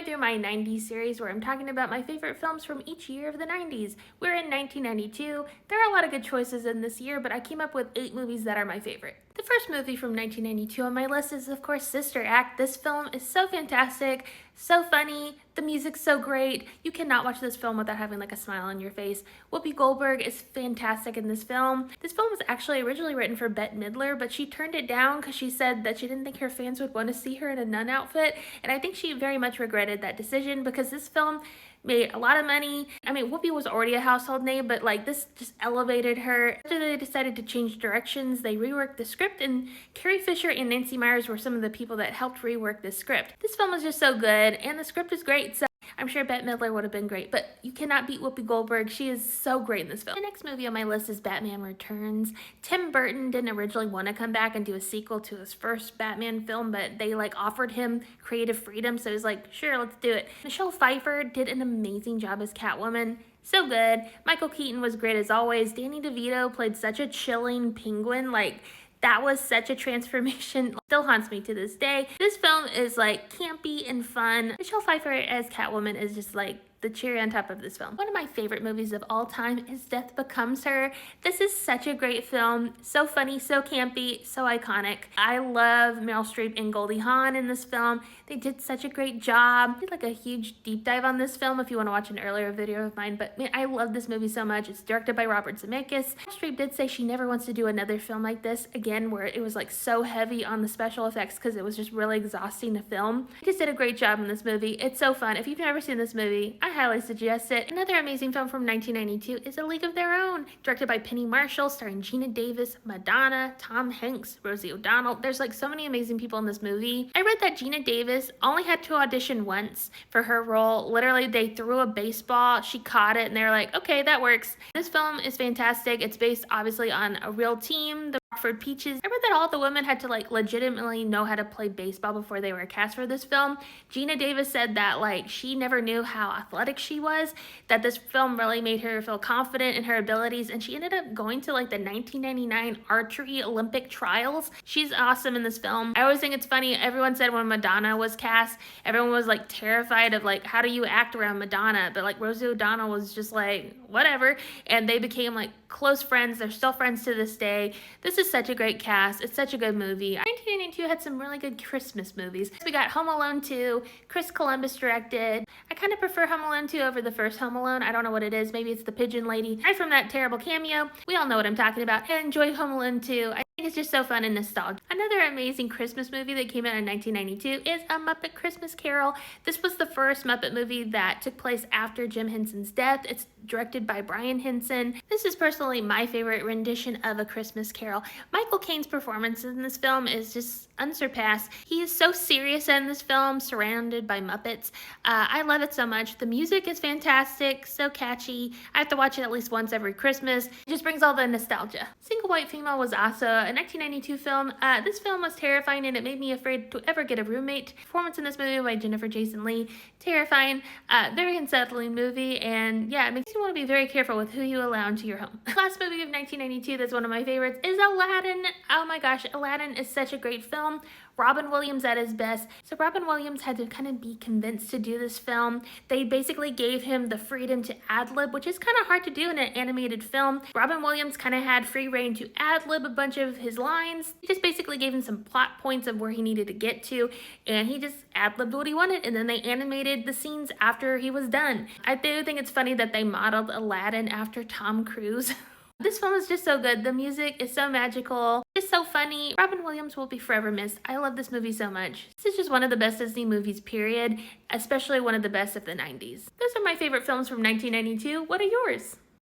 going through my 90s series where I'm talking about my favorite films from each year of the 90s. We're in 1992. There are a lot of good choices in this year, but I came up with 8 movies that are my favorite. The first movie from 1992 on my list is, of course, Sister Act. This film is so fantastic, so funny, the music's so great. You cannot watch this film without having like a smile on your face. Whoopi Goldberg is fantastic in this film. This film was actually originally written for Bette Midler, but she turned it down because she said that she didn't think her fans would want to see her in a nun outfit, and I think she very much regretted that decision because this film made a lot of money. I mean, Whoopi was already a household name, but like this just elevated her. After they decided to change directions, they reworked the script, and Carrie Fisher and Nancy Meyers were some of the people that helped rework the script. This film was just so good, and the script is great, so I'm sure Bette Midler would have been great, but you cannot beat Whoopi Goldberg. She is so great in this film. The next movie on my list is Batman Returns. Tim Burton didn't originally want to come back and do a sequel to his first Batman film, but they like offered him creative freedom, so he's like, sure, let's do it. Michelle Pfeiffer did an amazing job as Catwoman. So good. Michael Keaton was great as always. Danny DeVito played such a chilling penguin. Like, that was such a transformation. Still haunts me to this day. This film is like campy and fun. Michelle Pfeiffer as Catwoman is just like the cherry on top of this film. One of my favorite movies of all time is Death Becomes Her. This is such a great film. So funny, so campy, so iconic. I love Meryl Streep and Goldie Hawn in this film. They did such a great job. I did like a huge deep dive on this film if you want to watch an earlier video of mine, but man, I love this movie so much. It's directed by Robert Zemeckis. Meryl Streep did say she never wants to do another film like this again, where it was like so heavy on the special effects because it was just really exhausting to film. They just did a great job in this movie. It's so fun. If you've never seen this movie, I highly suggest it. Another amazing film from 1992 is A League of Their Own, directed by Penny Marshall, starring Gina Davis, Madonna, Tom Hanks, Rosie O'Donnell. There's like so many amazing people in this movie. I read that Gina Davis only had to audition once for her role. Literally, they threw a baseball, she caught it, and they were like, okay, that works. This film is fantastic. It's based obviously on a real team, the Rockford Peaches. I read that all the women had to like legitimately know how to play baseball before they were cast for this film. Gina Davis said that like she never knew how athletic she was, that this film really made her feel confident in her abilities, and she ended up going to like the 1999 archery Olympic trials. She's awesome in this film. I always think it's funny, everyone said when Madonna was cast, everyone was like terrified of like, how do you act around Madonna? But like Rosie O'Donnell was just like, whatever, and they became like close friends. They're still friends to this day. This is such a great cast. It's such a good movie. 1992 had some really good Christmas movies. We got Home Alone 2, Chris Columbus directed. I kind of prefer Home Alone 2 over the first Home Alone. I don't know what it is. Maybe it's the pigeon lady. Aside from that terrible cameo, we all know what I'm talking about. I enjoy Home Alone 2. I think it's just so fun and nostalgic. Another amazing Christmas movie that came out in 1992 is A Muppet Christmas Carol. This was the first Muppet movie that took place after Jim Henson's death. It's directed by Brian Henson. This is personally my favorite rendition of A Christmas Carol. Michael Caine's performance in this film is just unsurpassed. He is so serious in this film, surrounded by Muppets. I love it so much. The music is fantastic, so catchy. I have to watch it at least once every Christmas. It just brings all the nostalgia. Single White Female was also a 1992 film. This film was terrifying and it made me afraid to ever get a roommate. Performance in this movie by Jennifer Jason Leigh, terrifying, very unsettling movie, and yeah, it makes you want to be very careful with who you allow into your home. The last movie of 1992 that's one of my favorites is Aladdin. Oh my gosh, Aladdin is such a great film. Robin Williams at his best. So Robin Williams had to kind of be convinced to do this film. They basically gave him the freedom to ad-lib, which is kind of hard to do in an animated film. Robin Williams kind of had free reign to ad-lib a bunch of his lines. He just basically gave him some plot points of where he needed to get to, and he just ad-libbed what he wanted, and then they animated the scenes after he was done. I do think it's funny that they modeled Aladdin after Tom Cruise. This film is just so good. The music is so magical. It's so funny. Robin Williams will be forever missed. I love this movie so much. This is just one of the best Disney movies, period. Especially one of the best of the 90s. Those are my favorite films from 1992. What are yours?